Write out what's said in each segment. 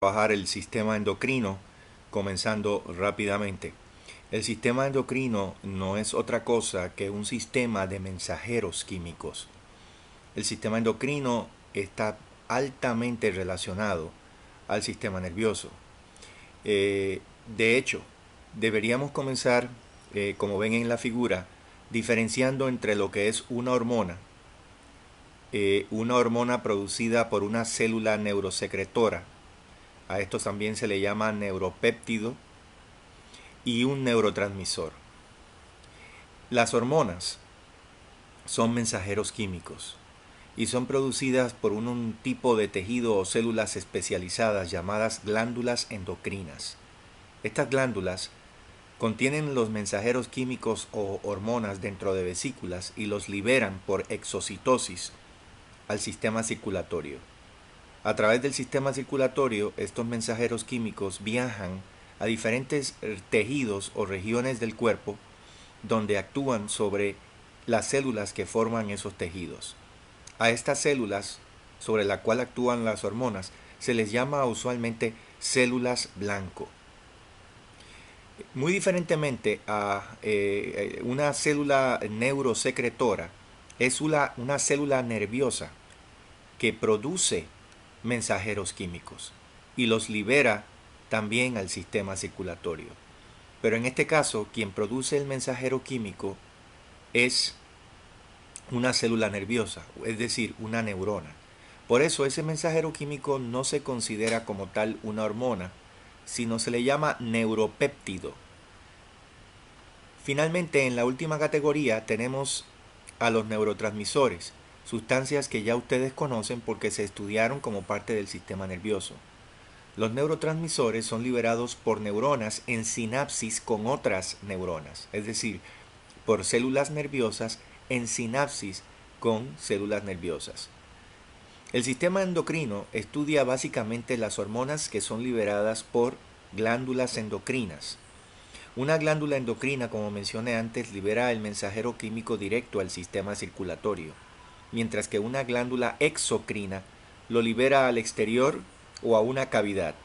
trabajar el sistema endocrino, comenzando rápidamente. El sistema endocrino no es otra cosa que un sistema de mensajeros químicos. El sistema endocrino está altamente relacionado al sistema nervioso. De hecho, deberíamos comenzar, como ven en la figura, diferenciando entre lo que es una hormona producida por una célula neurosecretora, a esto también se le llama neuropéptido, y un neurotransmisor. Las hormonas son mensajeros químicos y son producidas por un tipo de tejido o células especializadas llamadas glándulas endocrinas. Estas glándulas contienen los mensajeros químicos o hormonas dentro de vesículas y los liberan por exocitosis al sistema circulatorio. A través del sistema circulatorio, estos mensajeros químicos viajan a diferentes tejidos o regiones del cuerpo donde actúan sobre las células que forman esos tejidos. A estas células sobre las cuales actúan las hormonas se les llama usualmente células blanco. Muy diferentemente a una célula neurosecretora, es una célula nerviosa que produce mensajeros químicos y los libera también al sistema circulatorio. Pero en este caso, quien produce el mensajero químico es una célula nerviosa, es decir, una neurona. Por eso ese mensajero químico no se considera como tal una hormona, sino se le llama neuropéptido. Finalmente, en la última categoría tenemos a los neurotransmisores, sustancias que ya ustedes conocen porque se estudiaron como parte del sistema nervioso. Los neurotransmisores son liberados por neuronas en sinapsis con otras neuronas, es decir, por células nerviosas en sinapsis con células nerviosas. El sistema endocrino estudia básicamente las hormonas que son liberadas por glándulas endocrinas. Una glándula endocrina, como mencioné antes, libera el mensajero químico directo al sistema circulatorio, mientras que una glándula exocrina lo libera al exterior o a una cavidad.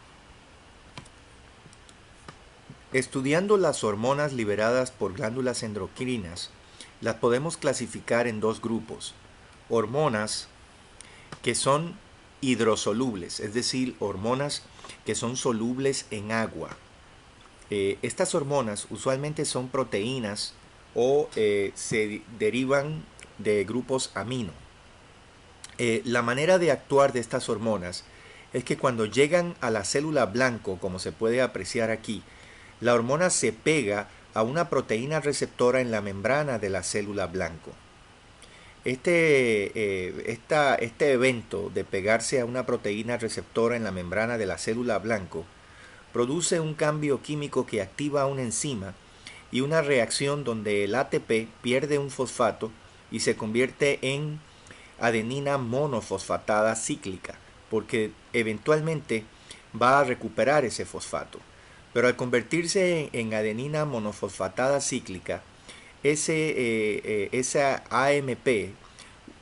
Estudiando las hormonas liberadas por glándulas endocrinas, las podemos clasificar en dos grupos: hormonas que son hidrosolubles, es decir, hormonas que son solubles en agua. Estas hormonas usualmente son proteínas o se derivan de grupos amino. La manera de actuar de estas hormonas es que cuando llegan a la célula blanco, como se puede apreciar aquí, la hormona se pega a una proteína receptora en la membrana de la célula blanco. Este evento de pegarse a una proteína receptora en la membrana de la célula blanco produce un cambio químico que activa una enzima y una reacción donde el ATP pierde un fosfato y se convierte en adenina monofosfatada cíclica, porque eventualmente va a recuperar ese fosfato. Pero al convertirse en adenina monofosfatada cíclica, esa AMP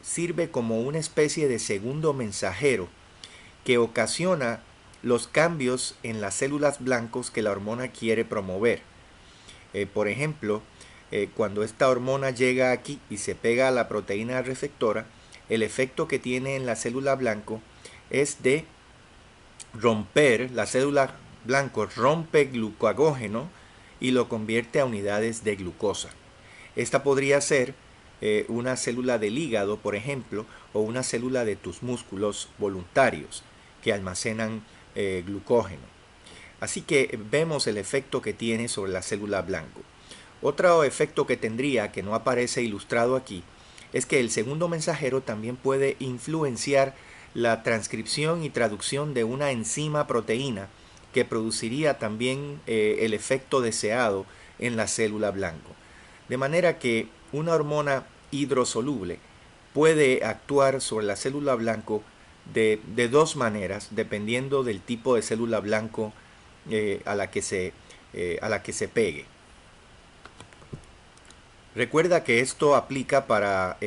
sirve como una especie de segundo mensajero que ocasiona los cambios en las células blancos que la hormona quiere promover. Por ejemplo, cuando esta hormona llega aquí y se pega a la proteína receptora, el efecto que tiene en la célula blanco es de romper, la célula blanco rompe glucagógeno y lo convierte a unidades de glucosa. Esta podría ser una célula del hígado, por ejemplo, o una célula de tus músculos voluntarios que almacenan glucógeno. Así que vemos el efecto que tiene sobre la célula blanco. Otro efecto que tendría, que no aparece ilustrado aquí, es que el segundo mensajero también puede influenciar la transcripción y traducción de una enzima proteína que produciría también el efecto deseado en la célula blanco. De manera que una hormona hidrosoluble puede actuar sobre la célula blanco de dos maneras, dependiendo del tipo de célula blanco a la que se pegue. Recuerda que esto aplica para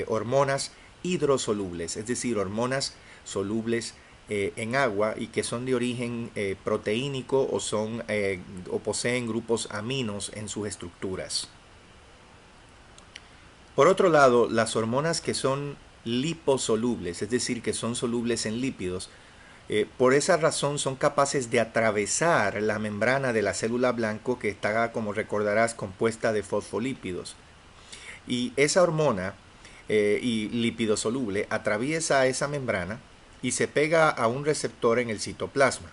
hormonas hidrosolubles, es decir, hormonas solubles en agua y que son de origen proteínico o poseen grupos aminos en sus estructuras. Por otro lado, las hormonas que son liposolubles, es decir, que son solubles en lípidos, por esa razón son capaces de atravesar la membrana de la célula blanco, que está, como recordarás, compuesta de fosfolípidos. Y esa hormona y lípido soluble atraviesa esa membrana y se pega a un receptor en el citoplasma.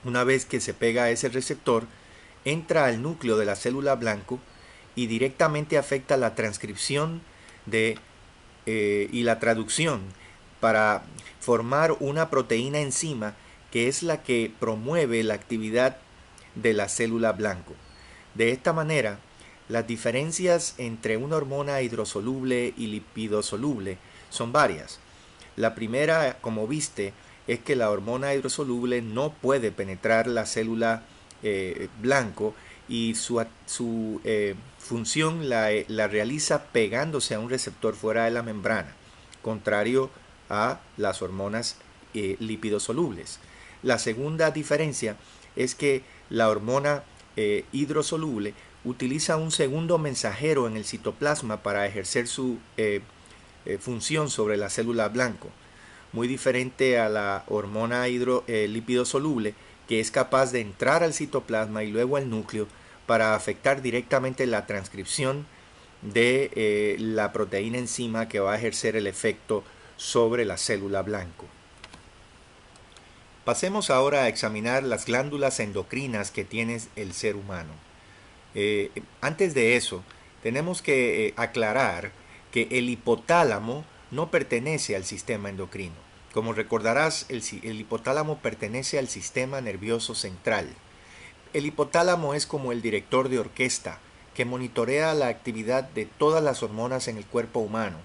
Una vez que se pega a ese receptor, entra al núcleo de la célula blanco y directamente afecta la transcripción y la traducción para formar una proteína enzima que es la que promueve la actividad de la célula blanco. De esta manera, las diferencias entre una hormona hidrosoluble y lipidosoluble son varias. La primera, como viste, es que la hormona hidrosoluble no puede penetrar la célula blanco y su función la realiza pegándose a un receptor fuera de la membrana, contrario a las hormonas lipidosolubles. La segunda diferencia es que la hormona hidrosoluble utiliza un segundo mensajero en el citoplasma para ejercer su función sobre la célula blanco, muy diferente a la hormona lipidosoluble, que es capaz de entrar al citoplasma y luego al núcleo para afectar directamente la transcripción de la proteína enzima que va a ejercer el efecto sobre la célula blanco. Pasemos ahora a examinar las glándulas endocrinas que tiene el ser humano. Antes de eso, tenemos que aclarar que el hipotálamo no pertenece al sistema endocrino. Como recordarás, el hipotálamo pertenece al sistema nervioso central. El hipotálamo es como el director de orquesta que monitorea la actividad de todas las hormonas en el cuerpo humano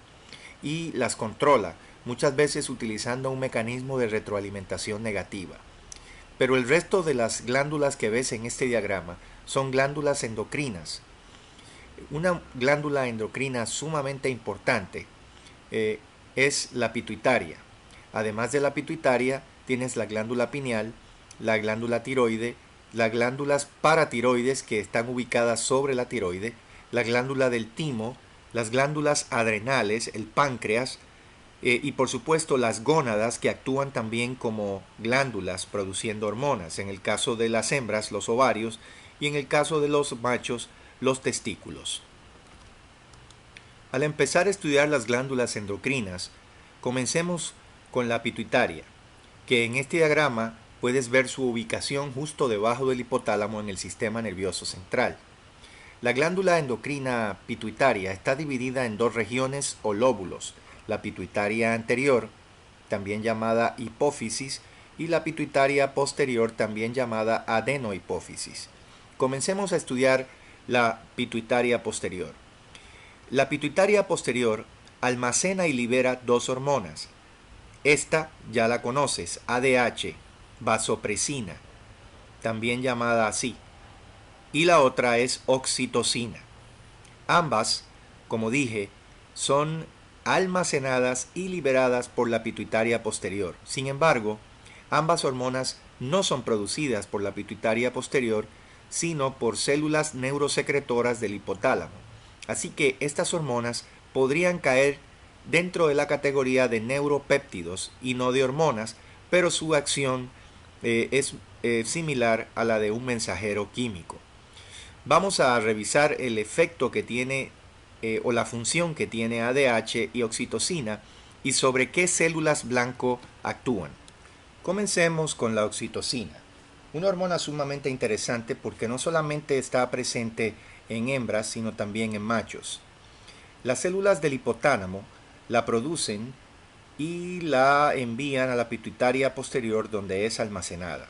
y las controla, muchas veces utilizando un mecanismo de retroalimentación negativa. Pero el resto de las glándulas que ves en este diagrama son glándulas endocrinas. Una glándula endocrina sumamente importante es la pituitaria. Además de la pituitaria, tienes la glándula pineal, la glándula tiroide, las glándulas paratiroides que están ubicadas sobre la tiroide, la glándula del timo, las glándulas adrenales, el páncreas, y por supuesto las gónadas, que actúan también como glándulas produciendo hormonas, en el caso de las hembras los ovarios y en el caso de los machos los testículos. Al empezar a estudiar las glándulas endocrinas, comencemos con la pituitaria, que en este diagrama puedes ver su ubicación justo debajo del hipotálamo en el sistema nervioso central. La glándula endocrina pituitaria está dividida en dos regiones o lóbulos: la pituitaria anterior, también llamada hipófisis, y la pituitaria posterior, también llamada adenohipófisis. Comencemos a estudiar la pituitaria posterior. La pituitaria posterior almacena y libera dos hormonas. Esta ya la conoces, ADH, vasopresina, también llamada así, y la otra es oxitocina. Ambas, como dije, son almacenadas y liberadas por la pituitaria posterior. Sin embargo, ambas hormonas no son producidas por la pituitaria posterior, sino por células neurosecretoras del hipotálamo. Así que estas hormonas podrían caer dentro de la categoría de neuropéptidos y no de hormonas, pero su acción es similar a la de un mensajero químico. Vamos a revisar el efecto que tiene o la función que tiene ADH y oxitocina y sobre qué células blanco actúan. Comencemos con la oxitocina, una hormona sumamente interesante porque no solamente está presente en hembras, sino también en machos. Las células del hipotálamo la producen y la envían a la pituitaria posterior, donde es almacenada.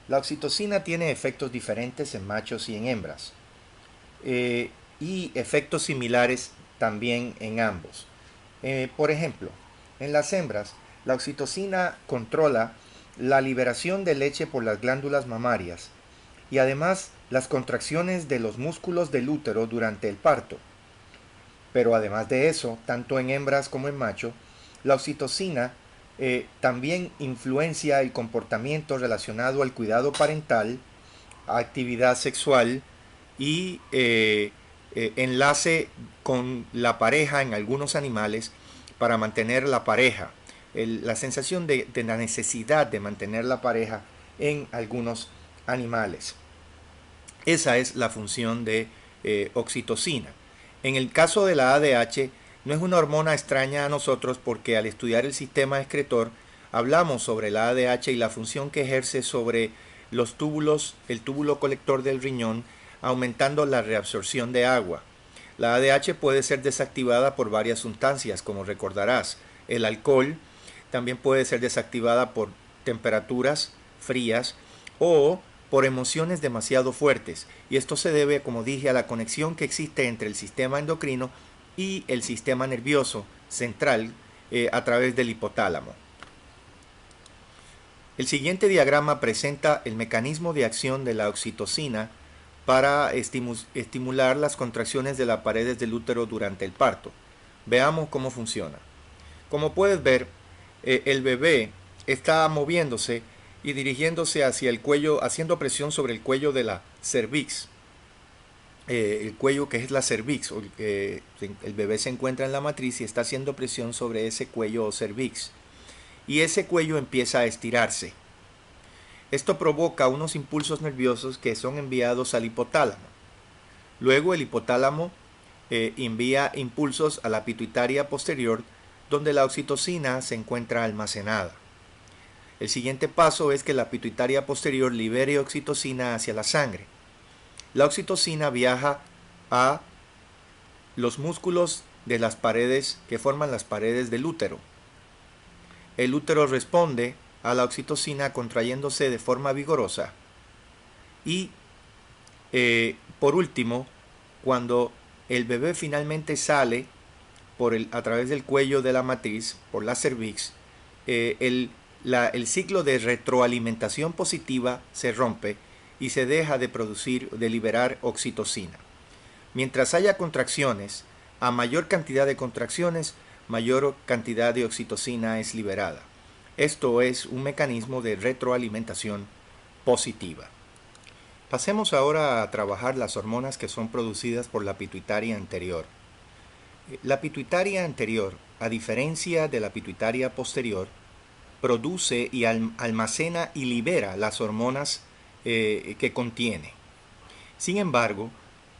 La oxitocina tiene efectos diferentes en machos y en hembras, y efectos similares también en ambos. Por ejemplo, en las hembras, la oxitocina controla la liberación de leche por las glándulas mamarias y además las contracciones de los músculos del útero durante el parto. Pero además de eso, tanto en hembras como en macho, la oxitocina también influencia el comportamiento relacionado al cuidado parental, actividad sexual y enlace con la pareja en algunos animales para mantener la pareja, la sensación de la necesidad de mantener la pareja en algunos animales. Esa es la función de oxitocina. En el caso de la ADH, no es una hormona extraña a nosotros porque al estudiar el sistema excretor hablamos sobre la ADH y la función que ejerce sobre los túbulos, el túbulo colector del riñón, aumentando la reabsorción de agua. La ADH puede ser desactivada por varias sustancias, como recordarás. El alcohol también puede ser desactivada por temperaturas frías o por emociones demasiado fuertes. Y esto se debe, como dije, a la conexión que existe entre el sistema endocrino y el sistema nervioso central a través del hipotálamo. El siguiente diagrama presenta el mecanismo de acción de la oxitocina para estimular las contracciones de las paredes del útero durante el parto. Veamos cómo funciona. Como puedes ver, el bebé está moviéndose y dirigiéndose hacia el cuello, haciendo presión sobre el cuello de la cervix. El cuello que es la cervix, el bebé se encuentra en la matriz y está haciendo presión sobre ese cuello o cervix. Y ese cuello empieza a estirarse. Esto provoca unos impulsos nerviosos que son enviados al hipotálamo. Luego el hipotálamo envía impulsos a la pituitaria posterior, donde la oxitocina se encuentra almacenada. El siguiente paso es que la pituitaria posterior libere oxitocina hacia la sangre. La oxitocina viaja a los músculos de las paredes que forman las paredes del útero. El útero responde a la oxitocina contrayéndose de forma vigorosa. Y por último, cuando el bebé finalmente sale a través del cuello de la matriz, por la cervix, el ciclo de retroalimentación positiva se rompe y se deja de liberar oxitocina. Mientras haya contracciones, a mayor cantidad de contracciones, mayor cantidad de oxitocina es liberada. Esto es un mecanismo de retroalimentación positiva. Pasemos ahora a trabajar las hormonas que son producidas por la pituitaria anterior. La pituitaria anterior, a diferencia de la pituitaria posterior, produce y almacena y libera las hormonas que contiene. Sin embargo,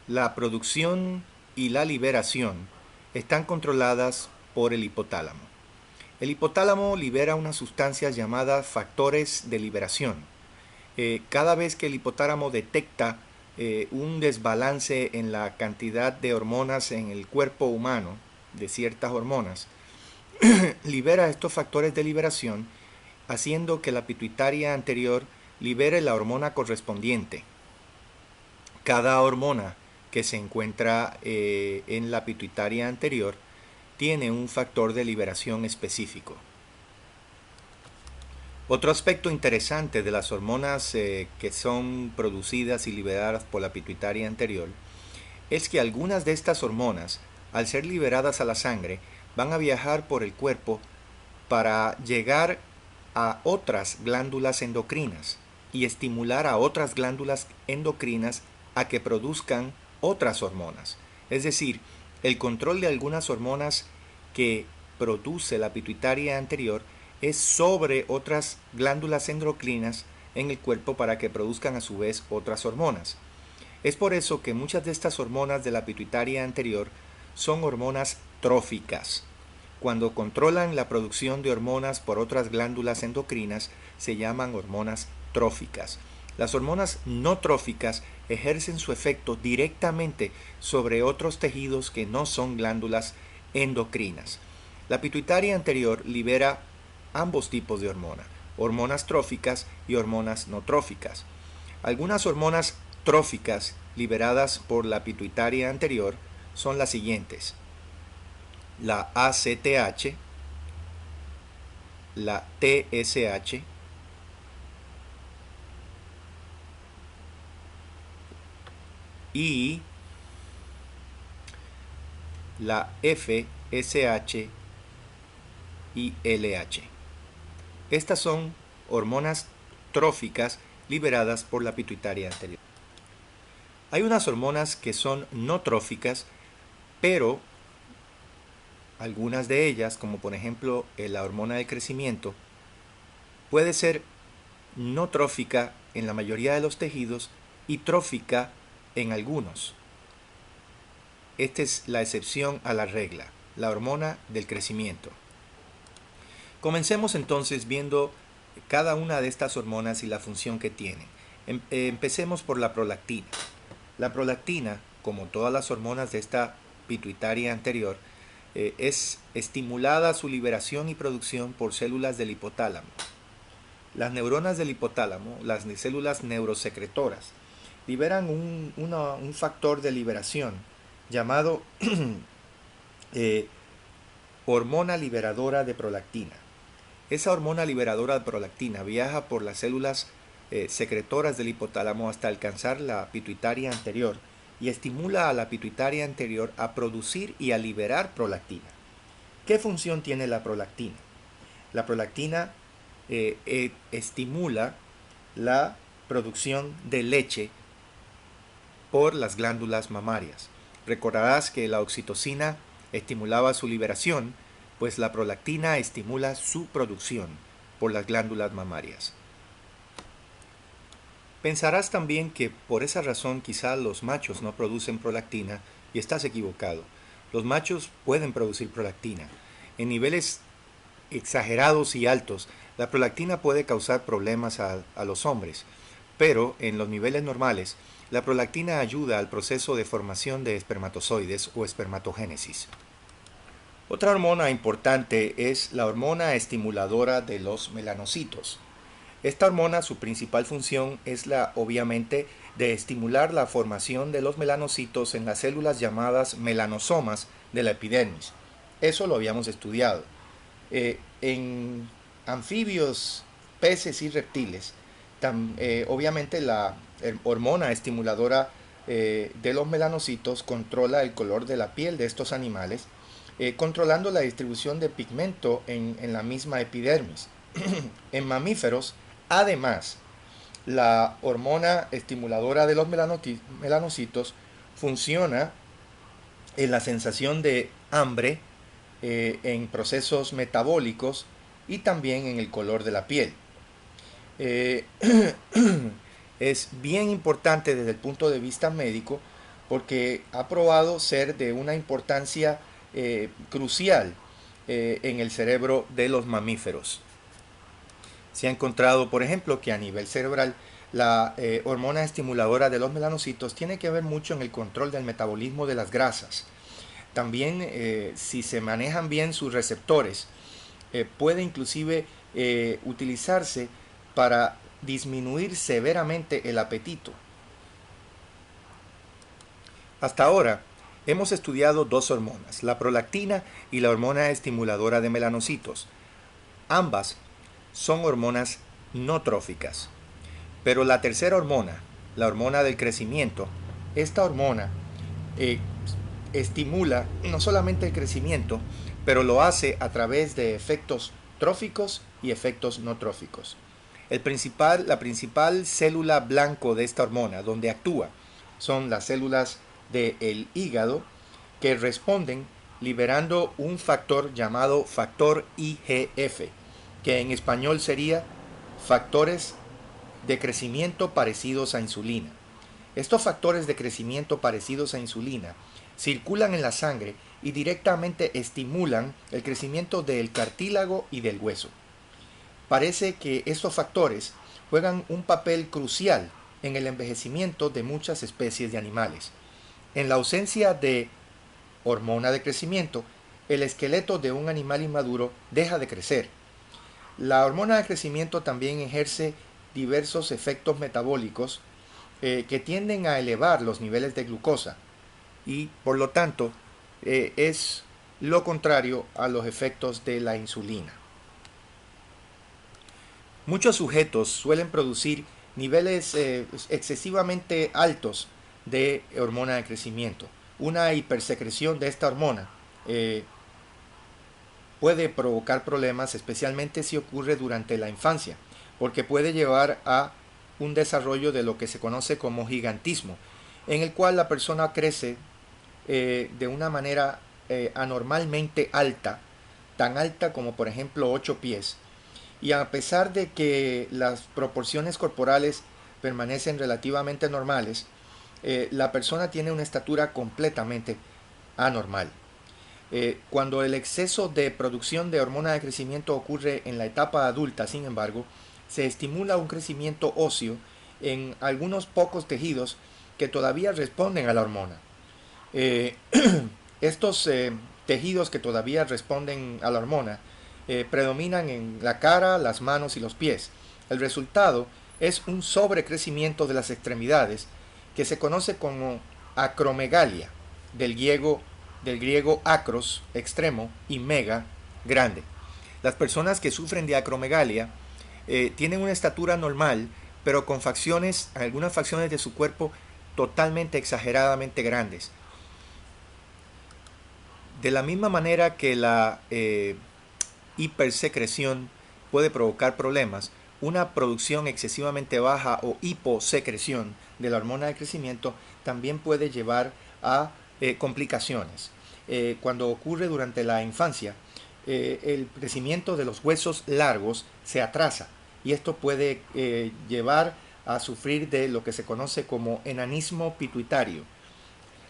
la producción y la liberación están controladas por el hipotálamo. El hipotálamo libera unas sustancias llamadas factores de liberación. Cada vez que el hipotálamo detecta un desbalance en la cantidad de hormonas en el cuerpo humano, de ciertas hormonas, libera estos factores de liberación, haciendo que la pituitaria anterior libere la hormona correspondiente. Cada hormona que se encuentra en la pituitaria anterior tiene un factor de liberación específico. Otro aspecto interesante de las hormonas que son producidas y liberadas por la pituitaria anterior es que algunas de estas hormonas, al ser liberadas a la sangre, van a viajar por el cuerpo para llegar a otras glándulas endocrinas y estimular a otras glándulas endocrinas a que produzcan otras hormonas. Es decir, el control de algunas hormonas que produce la pituitaria anterior es sobre otras glándulas endocrinas en el cuerpo para que produzcan a su vez otras hormonas. Es por eso que muchas de estas hormonas de la pituitaria anterior son hormonas tróficas. Cuando controlan la producción de hormonas por otras glándulas endocrinas, se llaman hormonas tróficas. Las hormonas no tróficas ejercen su efecto directamente sobre otros tejidos que no son glándulas endocrinas. La pituitaria anterior libera ambos tipos de hormonas, hormonas tróficas y hormonas no tróficas. Algunas hormonas tróficas liberadas por la pituitaria anterior son las siguientes: la ACTH, la TSH, y la FSH y LH. Estas son hormonas tróficas liberadas por la pituitaria anterior. Hay unas hormonas que son no tróficas, pero algunas de ellas, como por ejemplo la hormona del crecimiento, puede ser no trófica en la mayoría de los tejidos y trófica en algunos. Esta es la excepción a la regla, la hormona del crecimiento. Comencemos entonces viendo cada una de estas hormonas y la función que tienen. Empecemos por la prolactina. La prolactina, como todas las hormonas de esta pituitaria anterior, es estimulada su liberación y producción por células del hipotálamo. Las neuronas del hipotálamo, las células neurosecretoras, liberan un factor de liberación llamado hormona liberadora de prolactina. Esa hormona liberadora de prolactina viaja por las células secretoras del hipotálamo hasta alcanzar la pituitaria anterior y estimula a la pituitaria anterior a producir y a liberar prolactina. ¿Qué función tiene la prolactina? La prolactina estimula la producción de leche por las glándulas mamarias. Recordarás que la oxitocina estimulaba su liberación, pues la prolactina estimula su producción por las glándulas mamarias. Pensarás también que por esa razón quizá los machos no producen prolactina, y estás equivocado. Los machos pueden producir prolactina. En niveles exagerados y altos, la prolactina puede causar problemas a los hombres, pero en los niveles normales, la prolactina ayuda al proceso de formación de espermatozoides o espermatogénesis. Otra hormona importante es la hormona estimuladora de los melanocitos. Esta hormona, su principal función es obviamente, de estimular la formación de los melanocitos en las células llamadas melanosomas de la epidermis. Eso lo habíamos estudiado. En anfibios, peces y reptiles, obviamente la hormona estimuladora de los melanocitos controla el color de la piel de estos animales, controlando la distribución de pigmento en la misma epidermis. En mamíferos, además, la hormona estimuladora de los melanocitos funciona en la sensación de hambre, en procesos metabólicos y también en el color de la piel. Es bien importante desde el punto de vista médico porque ha probado ser de una importancia crucial en el cerebro de los mamíferos. Se ha encontrado, por ejemplo, que a nivel cerebral la hormona estimuladora de los melanocitos tiene que ver mucho en el control del metabolismo de las grasas. También, si se manejan bien sus receptores, puede inclusive utilizarse para disminuir severamente el apetito. Hasta ahora hemos estudiado dos hormonas, la prolactina y la hormona estimuladora de melanocitos. Ambas son hormonas no tróficas. Pero la tercera hormona, la hormona del crecimiento, esta hormona estimula no solamente el crecimiento, pero lo hace a través de efectos tróficos y efectos no tróficos. La principal célula blanco de esta hormona, donde actúa, son las células del hígado, que responden liberando un factor llamado factor IGF, que en español sería factores de crecimiento parecidos a insulina. Estos factores de crecimiento parecidos a insulina circulan en la sangre y directamente estimulan el crecimiento del cartílago y del hueso. Parece que estos factores juegan un papel crucial en el envejecimiento de muchas especies de animales. En la ausencia de hormona de crecimiento, el esqueleto de un animal inmaduro deja de crecer. La hormona de crecimiento también ejerce diversos efectos metabólicos que tienden a elevar los niveles de glucosa y por lo tanto es lo contrario a los efectos de la insulina. Muchos sujetos suelen producir niveles excesivamente altos de hormona de crecimiento. Una hipersecreción de esta hormona puede provocar problemas, especialmente si ocurre durante la infancia, porque puede llevar a un desarrollo de lo que se conoce como gigantismo, en el cual la persona crece de una manera anormalmente alta, tan alta como por ejemplo 8 pies, y a pesar de que las proporciones corporales permanecen relativamente normales, la persona tiene una estatura completamente anormal. Cuando el exceso de producción de hormona de crecimiento ocurre en la etapa adulta, sin embargo, se estimula un crecimiento óseo en algunos pocos tejidos que todavía responden a la hormona. Eh, estos tejidos que todavía responden a la hormona predominan en la cara, las manos y los pies. El resultado es un sobrecrecimiento de las extremidades que se conoce como acromegalia, del griego acros, extremo, y mega, grande. Las personas que sufren de acromegalia tienen una estatura normal, pero con algunas facciones de su cuerpo totalmente exageradamente grandes. De la misma manera que la hipersecreción puede provocar problemas, una producción excesivamente baja o hiposecreción de la hormona de crecimiento también puede llevar a complicaciones. Cuando ocurre durante la infancia, el crecimiento de los huesos largos se atrasa y esto puede llevar a sufrir de lo que se conoce como enanismo pituitario.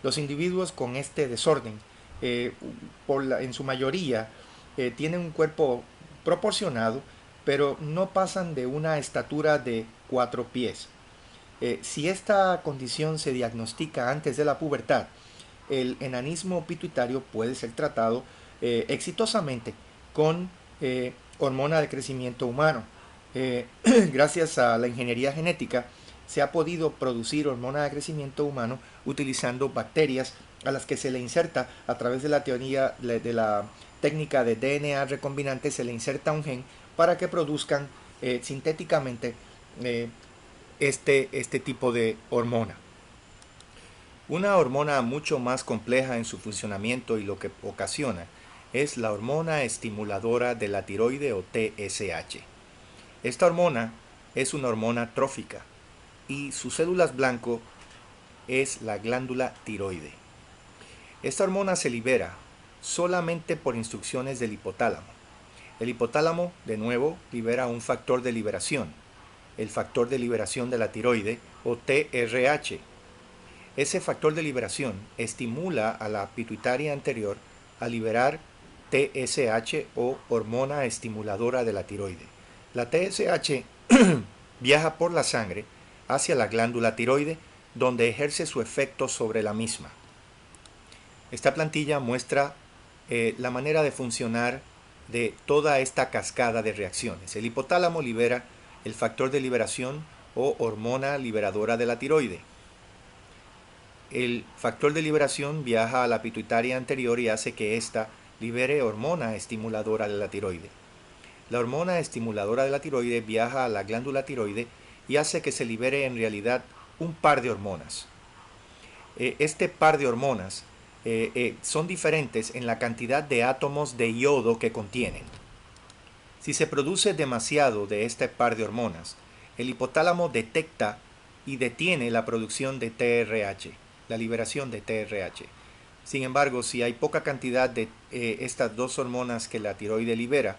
Los individuos con este desorden, en su mayoría, tienen un cuerpo proporcionado, pero no pasan de una estatura de 4 pies. Si esta condición se diagnostica antes de la pubertad, el enanismo pituitario puede ser tratado exitosamente con hormona de crecimiento humano. Gracias a la ingeniería genética se ha podido producir hormona de crecimiento humano utilizando bacterias a las que se le inserta a través de la teoría de la técnica de DNA recombinante, se le inserta un gen para que produzcan sintéticamente este tipo de hormona. Una hormona mucho más compleja en su funcionamiento y lo que ocasiona es la hormona estimuladora de la tiroide o TSH. Esta hormona es una hormona trófica y sus células blanco es la glándula tiroide. Esta hormona se libera solamente por instrucciones del hipotálamo. El hipotálamo, de nuevo, libera un factor de liberación, el factor de liberación de la tiroide o TRH. Ese factor de liberación estimula a la pituitaria anterior a liberar TSH o hormona estimuladora de la tiroide. La TSH viaja por la sangre hacia la glándula tiroide, donde ejerce su efecto sobre la misma. Esta plantilla muestra la manera de funcionar de toda esta cascada de reacciones. El hipotálamo libera el factor de liberación o hormona liberadora de la tiroide. El factor de liberación viaja a la pituitaria anterior y hace que ésta libere hormona estimuladora de la tiroide. La hormona estimuladora de la tiroide viaja a la glándula tiroide y hace que se libere en realidad un par de hormonas. Este par de hormonas son diferentes en la cantidad de átomos de yodo que contienen. Si se produce demasiado de este par de hormonas, el hipotálamo detecta y detiene la producción de TRH, la liberación de TRH. Sin embargo, si hay poca cantidad de estas dos hormonas que la tiroide libera,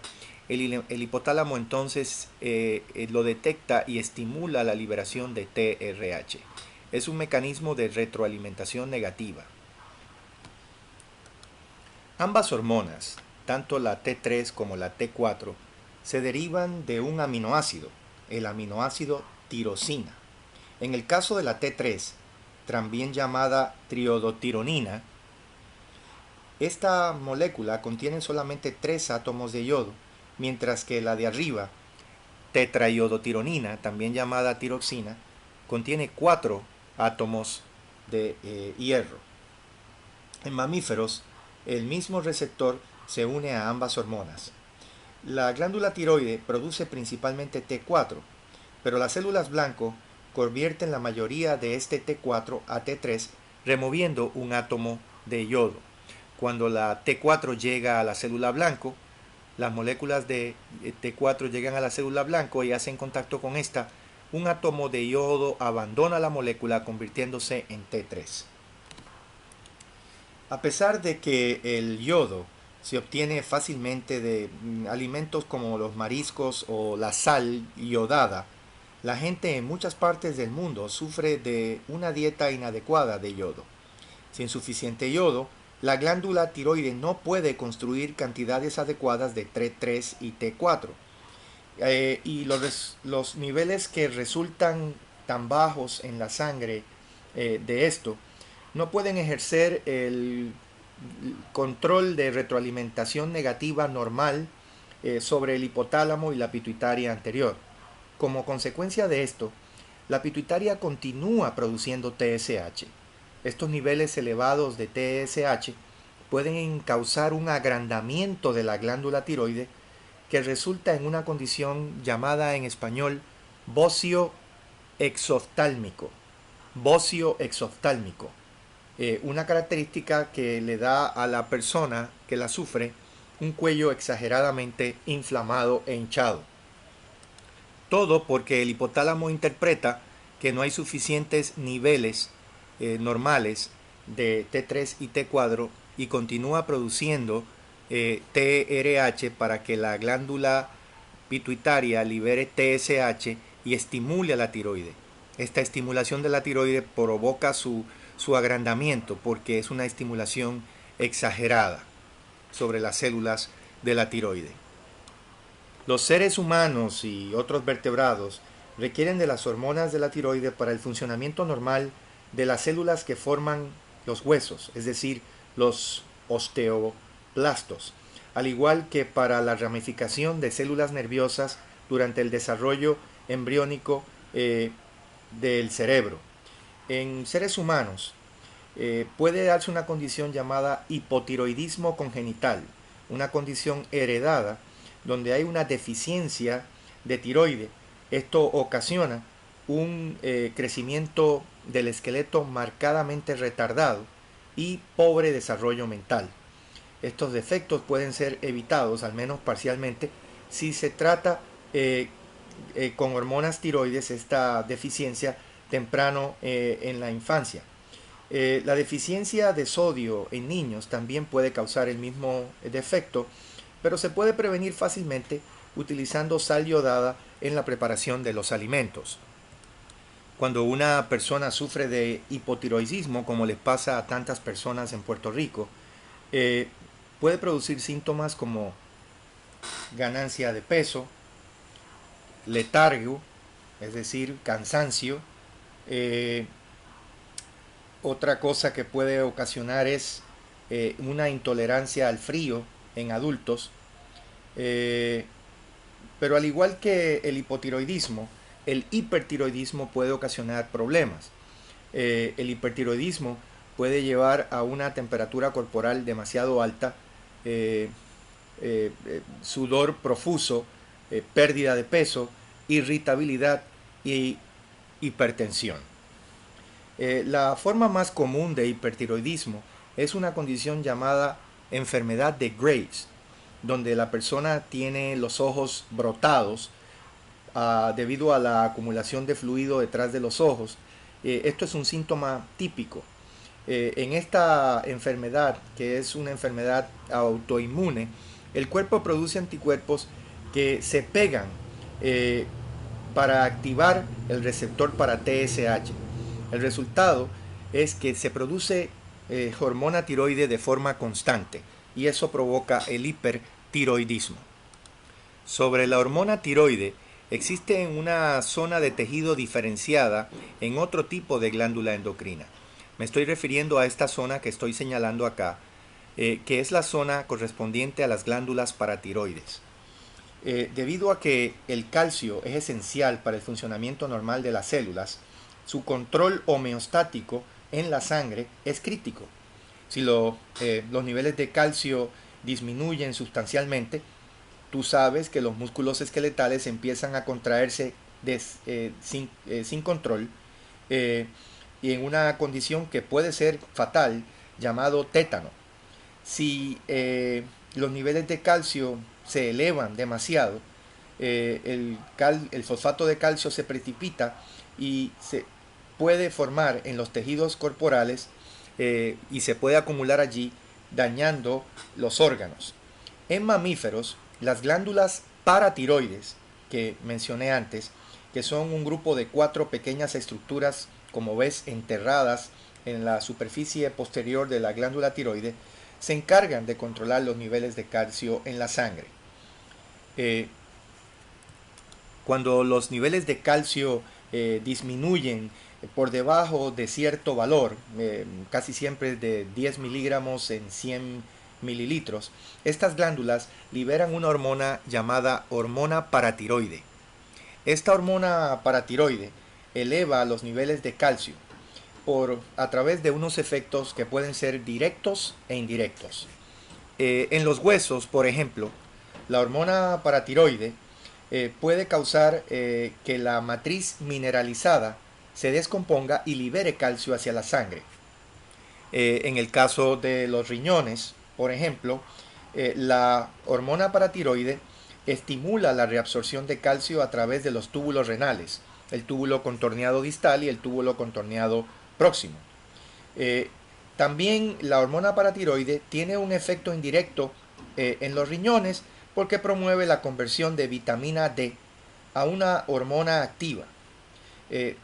el hipotálamo entonces lo detecta y estimula la liberación de TRH. Es un mecanismo de retroalimentación negativa. Ambas hormonas, tanto la T3 como la T4, se derivan de un aminoácido, el aminoácido tirosina. En el caso de la T3, también llamada triodotironina, esta molécula contiene solamente 3 átomos de yodo, mientras que la de arriba, tetraiodotironina, también llamada tiroxina, contiene 4 átomos de hierro. En mamíferos, el mismo receptor se une a ambas hormonas. La glándula tiroide produce principalmente T4, pero las células blanco convierten la mayoría de este T4 a T3, removiendo un átomo de yodo. Cuando la T4 llega a la célula blanco, las moléculas de T4 llegan a la célula blanco y hacen contacto con esta, un átomo de yodo abandona la molécula convirtiéndose en T3. A pesar de que el yodo se obtiene fácilmente de alimentos como los mariscos o la sal iodada, la gente en muchas partes del mundo sufre de una dieta inadecuada de yodo. Sin suficiente yodo, la glándula tiroide no puede construir cantidades adecuadas de T3 y T4. Y los niveles que resultan tan bajos en la sangre de esto no pueden ejercer el control de retroalimentación negativa normal sobre el hipotálamo y la pituitaria anterior. Como consecuencia de esto, la pituitaria continúa produciendo TSH. Estos niveles elevados de TSH pueden causar un agrandamiento de la glándula tiroide que resulta en una condición llamada en español bocio exoftálmico. Bocio exoftálmico. Una característica que le da a la persona que la sufre un cuello exageradamente inflamado e hinchado. Todo porque el hipotálamo interpreta que no hay suficientes niveles normales de T3 y T4 y continúa produciendo TRH para que la glándula pituitaria libere TSH y estimule a la tiroide. Esta estimulación de la tiroide provoca su agrandamiento porque es una estimulación exagerada sobre las células de la tiroide. Los seres humanos y otros vertebrados requieren de las hormonas de la tiroide para el funcionamiento normal de las células que forman los huesos, es decir, los osteoblastos, al igual que para la ramificación de células nerviosas durante el desarrollo embriónico del cerebro. En seres humanos puede darse una condición llamada hipotiroidismo congenital, una condición heredada donde hay una deficiencia de tiroide. Esto ocasiona un crecimiento del esqueleto marcadamente retardado y pobre desarrollo mental. Estos defectos pueden ser evitados, al menos parcialmente, si se trata con hormonas tiroides esta deficiencia temprano en la infancia. La deficiencia de sodio en niños también puede causar el mismo defecto, pero se puede prevenir fácilmente utilizando sal iodada en la preparación de los alimentos. Cuando una persona sufre de hipotiroidismo, como les pasa a tantas personas en Puerto Rico, puede producir síntomas como ganancia de peso, letargo, es decir, cansancio. Otra cosa que puede ocasionar es una intolerancia al frío en adultos. Pero al igual que el hipotiroidismo, el hipertiroidismo puede ocasionar problemas. El hipertiroidismo puede llevar a una temperatura corporal demasiado alta, sudor profuso, pérdida de peso, irritabilidad y hipertensión. La forma más común de hipertiroidismo es una condición llamada enfermedad de Graves, donde la persona tiene los ojos brotados debido a la acumulación de fluido detrás de los ojos. Esto es un síntoma típico. En esta enfermedad, que es una enfermedad autoinmune, el cuerpo produce anticuerpos que se pegan para activar el receptor para TSH. El resultado es que se produce hormona tiroide de forma constante y eso provoca el hipertiroidismo. Sobre la hormona tiroide, existe una zona de tejido diferenciada en otro tipo de glándula endocrina. Me estoy refiriendo a esta zona que estoy señalando acá, que es la zona correspondiente a las glándulas paratiroides. Debido a que el calcio es esencial para el funcionamiento normal de las células, su control homeostático en la sangre es crítico. Si los niveles de calcio disminuyen sustancialmente, tú sabes que los músculos esqueletales empiezan a contraerse sin control y en una condición que puede ser fatal llamado tétano. Si los niveles de calcio se elevan demasiado, el fosfato de calcio se precipita y se puede formar en los tejidos corporales y se puede acumular allí dañando los órganos. En mamíferos, las glándulas paratiroides que mencioné antes, que son un grupo de 4 pequeñas estructuras, como ves, enterradas en la superficie posterior de la glándula tiroide, se encargan de controlar los niveles de calcio en la sangre. Cuando los niveles de calcio disminuyen por debajo de cierto valor, casi siempre de 10 miligramos en 100 mililitros, estas glándulas liberan una hormona llamada hormona paratiroide. Esta hormona paratiroide eleva los niveles de calcio a través de unos efectos que pueden ser directos e indirectos. En los huesos, por ejemplo, la hormona paratiroide puede causar que la matriz mineralizada se descomponga y libere calcio hacia la sangre. En el caso de los riñones, por ejemplo, la hormona paratiroide estimula la reabsorción de calcio a través de los túbulos renales, el túbulo contorneado distal y el túbulo contorneado próximo. También la hormona paratiroide tiene un efecto indirecto en los riñones porque promueve la conversión de vitamina D a una hormona activa.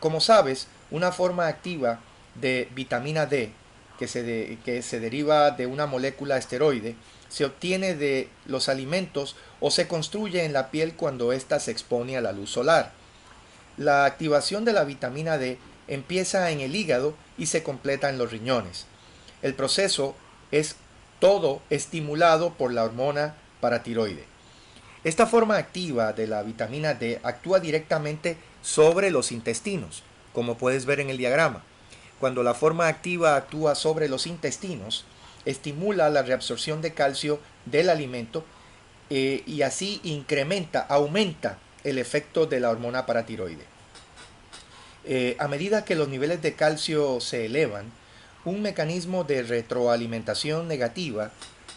Como sabes, una forma activa de vitamina D que se deriva de una molécula esteroide se obtiene de los alimentos o se construye en la piel cuando ésta se expone a la luz solar. La activación de la vitamina D empieza en el hígado y se completa en los riñones. El proceso es todo estimulado por la hormona paratiroide. Esta forma activa de la vitamina D actúa directamente sobre los intestinos, como puedes ver en el diagrama. Cuando la forma activa actúa sobre los intestinos, estimula la reabsorción de calcio del alimento y así aumenta el efecto de la hormona paratiroide. A medida que los niveles de calcio se elevan, un mecanismo de retroalimentación negativa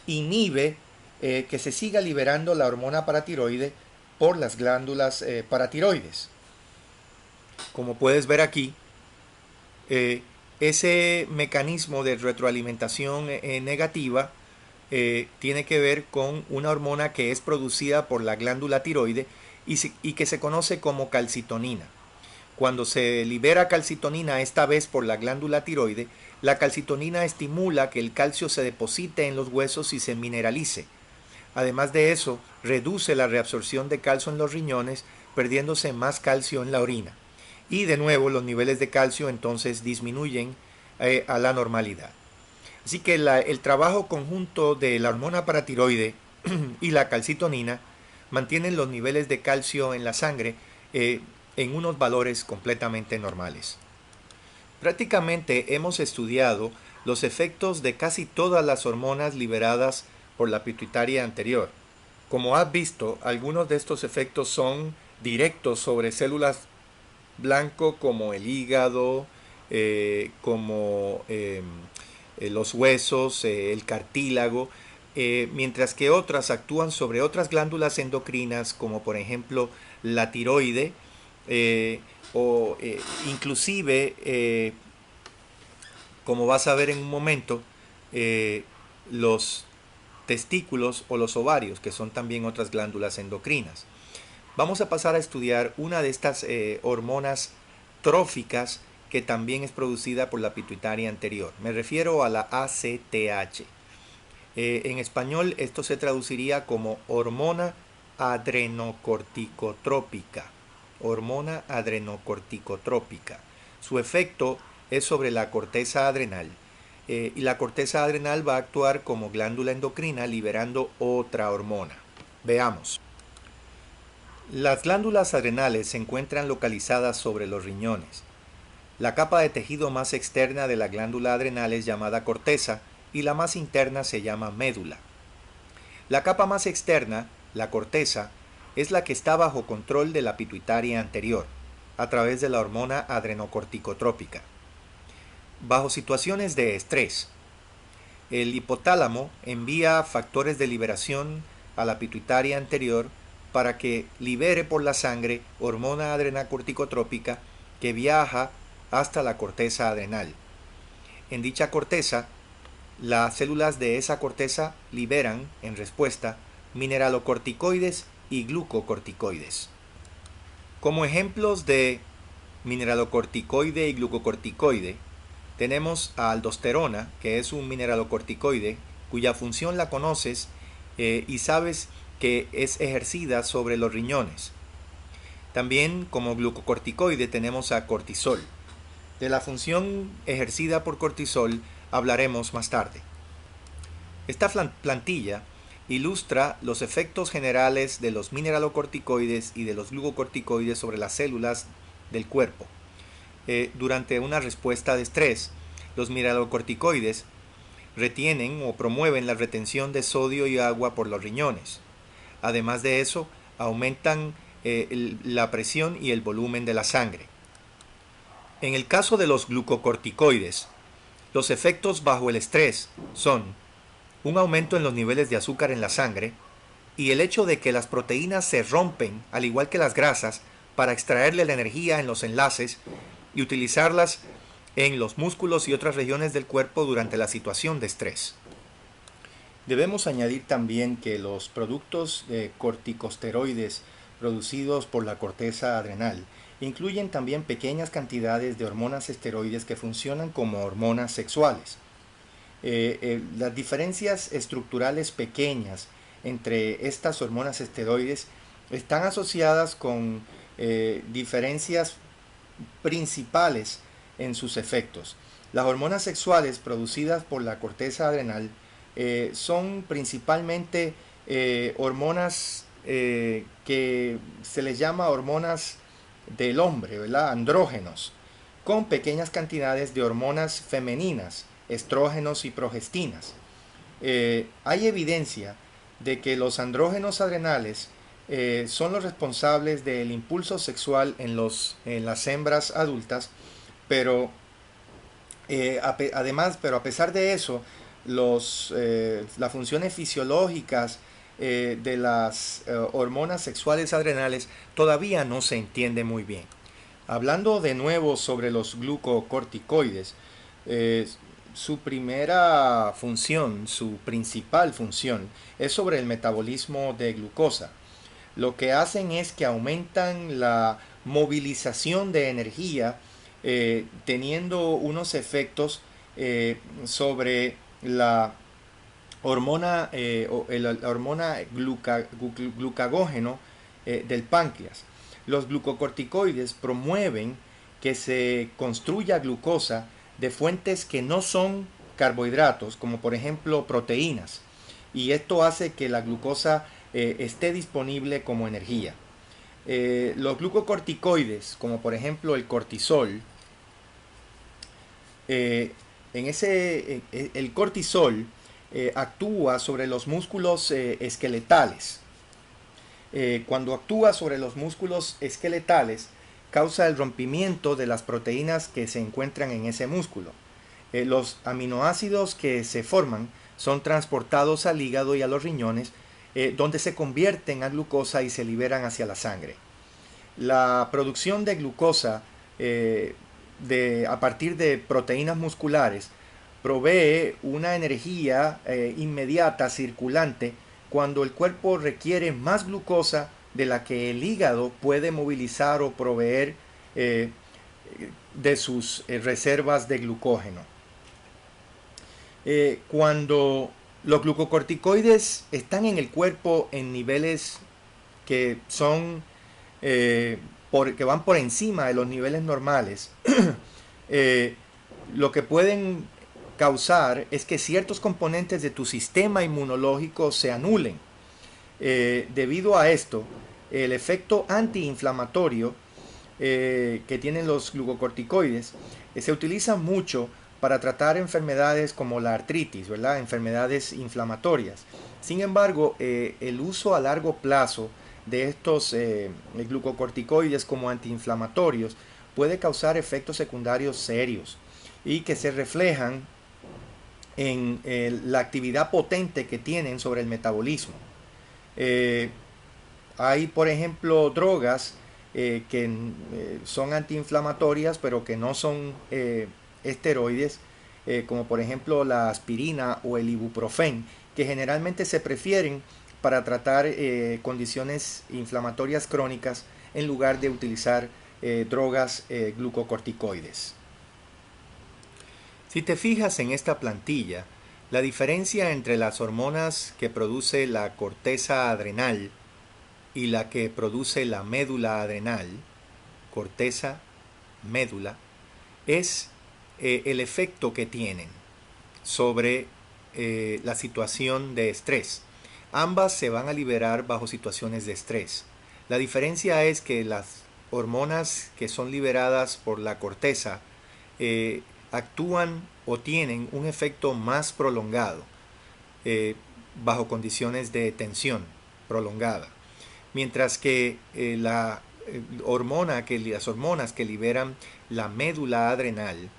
inhibe que se siga liberando la hormona paratiroide por las glándulas paratiroides. Como puedes ver aquí, ese mecanismo de retroalimentación negativa tiene que ver con una hormona que es producida por la glándula tiroide y que se conoce como calcitonina. Cuando se libera calcitonina, esta vez por la glándula tiroide, la calcitonina estimula que el calcio se deposite en los huesos y se mineralice. Además de eso, reduce la reabsorción de calcio en los riñones, perdiéndose más calcio en la orina. Y de nuevo los niveles de calcio entonces disminuyen a la normalidad. Así que el trabajo conjunto de la hormona paratiroide y la calcitonina mantienen los niveles de calcio en la sangre en unos valores completamente normales. Prácticamente hemos estudiado los efectos de casi todas las hormonas liberadas por la pituitaria anterior. Como has visto, algunos de estos efectos son directos sobre células blanco como el hígado, como los huesos, el cartílago, mientras que otras actúan sobre otras glándulas endocrinas como por ejemplo la tiroide o inclusive, como vas a ver en un momento, los testículos o los ovarios, que son también otras glándulas endocrinas. Vamos a pasar a estudiar una de estas hormonas tróficas que también es producida por la pituitaria anterior. Me refiero a la ACTH. En español esto se traduciría como hormona adrenocorticotrópica. Hormona adrenocorticotrópica. Su efecto es sobre la corteza adrenal. Y la corteza adrenal va a actuar como glándula endocrina liberando otra hormona. Veamos. Las glándulas adrenales se encuentran localizadas sobre los riñones. La capa de tejido más externa de la glándula adrenal es llamada corteza y la más interna se llama médula. La capa más externa, la corteza, es la que está bajo control de la pituitaria anterior, a través de la hormona adrenocorticotrópica. Bajo situaciones de estrés, el hipotálamo envía factores de liberación a la pituitaria anterior para que libere por la sangre hormona adrenocorticotrópica que viaja hasta la corteza adrenal. En dicha corteza, las células de esa corteza liberan, en respuesta, mineralocorticoides y glucocorticoides. Como ejemplos de mineralocorticoide y glucocorticoide, tenemos a aldosterona, que es un mineralocorticoide cuya función la conoces y sabes que es ejercida sobre los riñones. También como glucocorticoide tenemos a cortisol. De la función ejercida por cortisol hablaremos más tarde. Esta plantilla ilustra los efectos generales de los mineralocorticoides y de los glucocorticoides sobre las células del cuerpo. Durante una respuesta de estrés, los mineralocorticoides retienen o promueven la retención de sodio y agua por los riñones. Además de eso, aumentan la presión y el volumen de la sangre. En el caso de los glucocorticoides, los efectos bajo el estrés son un aumento en los niveles de azúcar en la sangre y el hecho de que las proteínas se rompen, al igual que las grasas, para extraerle la energía en los enlaces y utilizarlas en los músculos y otras regiones del cuerpo durante la situación de estrés. Debemos añadir también que los productos corticosteroides producidos por la corteza adrenal incluyen también pequeñas cantidades de hormonas esteroides que funcionan como hormonas sexuales. Las diferencias estructurales pequeñas entre estas hormonas esteroides están asociadas con diferencias principales en sus efectos. Las hormonas sexuales producidas por la corteza adrenal son principalmente hormonas que se les llama hormonas del hombre, ¿verdad? Andrógenos, con pequeñas cantidades de hormonas femeninas, estrógenos y progestinas. Hay evidencia de que los andrógenos adrenales son los responsables del impulso sexual en las hembras adultas, pero a pesar de eso, las funciones fisiológicas de las hormonas sexuales adrenales todavía no se entiende muy bien. Hablando de nuevo sobre los glucocorticoides, su primera función, su principal función, es sobre el metabolismo de glucosa. Lo que hacen es que aumentan la movilización de energía, teniendo unos efectos sobre la hormona, glucagógeno del páncreas. Los glucocorticoides promueven que se construya glucosa de fuentes que no son carbohidratos, como por ejemplo proteínas, y esto hace que la glucosa esté disponible como energía. Los glucocorticoides, como por ejemplo el cortisol, el cortisol actúa sobre los músculos esqueletales. Cuando actúa sobre los músculos esqueletales, causa el rompimiento de las proteínas que se encuentran en ese músculo. Los aminoácidos que se forman son transportados al hígado y a los riñones, donde se convierten a glucosa y se liberan hacia la sangre. La producción de glucosa a partir de proteínas musculares provee una energía inmediata circulante cuando el cuerpo requiere más glucosa de la que el hígado puede movilizar o proveer de sus reservas de glucógeno. Cuando los glucocorticoides están en el cuerpo en niveles que son que van por encima de los niveles normales, lo que pueden causar es que ciertos componentes de tu sistema inmunológico se anulen. Debido a esto, el efecto antiinflamatorio que tienen los glucocorticoides se utiliza mucho para tratar enfermedades como la artritis, ¿verdad? Enfermedades inflamatorias. Sin embargo, el uso a largo plazo de estos glucocorticoides como antiinflamatorios puede causar efectos secundarios serios y que se reflejan en la actividad potente que tienen sobre el metabolismo. Eh, Hay, por ejemplo, drogas que son antiinflamatorias, pero que no son esteroides, como por ejemplo la aspirina o el ibuprofén, que generalmente se prefieren para tratar condiciones inflamatorias crónicas en lugar de utilizar drogas glucocorticoides. Si te fijas en esta plantilla, la diferencia entre las hormonas que produce la corteza adrenal y la que produce la médula adrenal, corteza, médula, es el efecto que tienen sobre la situación de estrés. Ambas se van a liberar bajo situaciones de estrés. La diferencia es que las hormonas que son liberadas por la corteza actúan o tienen un efecto más prolongado eh, bajo condiciones de tensión prolongada. Mientras que las hormonas que liberan la médula adrenal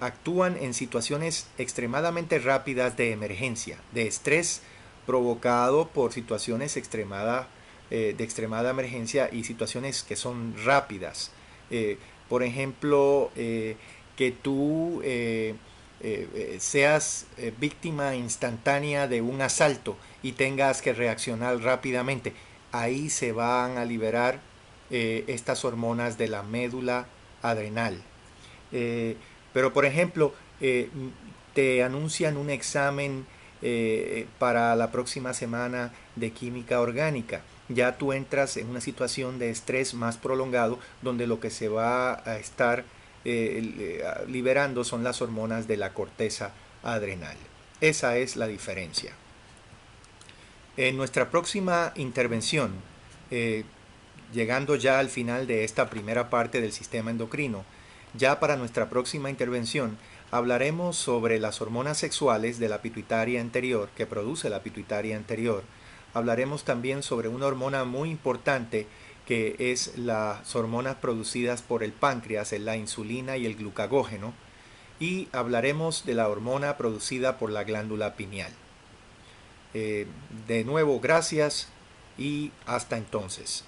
actúan en situaciones extremadamente rápidas de emergencia, de estrés provocado por situaciones de extremada emergencia y situaciones que son rápidas. Por ejemplo, que tú seas víctima instantánea de un asalto y tengas que reaccionar rápidamente. Ahí se van a liberar estas hormonas de la médula adrenal. Eh, pero por ejemplo, te anuncian un examen para la próxima semana de química orgánica. Ya tú entras en una situación de estrés más prolongado donde lo que se va a estar liberando son las hormonas de la corteza adrenal. Esa es la diferencia. En nuestra próxima intervención, eh, llegando ya al final de esta primera parte del sistema endocrino, ya para nuestra próxima intervención hablaremos sobre las hormonas sexuales de la pituitaria anterior, que produce la pituitaria anterior. Hablaremos también sobre una hormona muy importante que es las hormonas producidas por el páncreas, la insulina y el glucagógeno. Y hablaremos de la hormona producida por la glándula pineal. De nuevo, gracias y hasta entonces.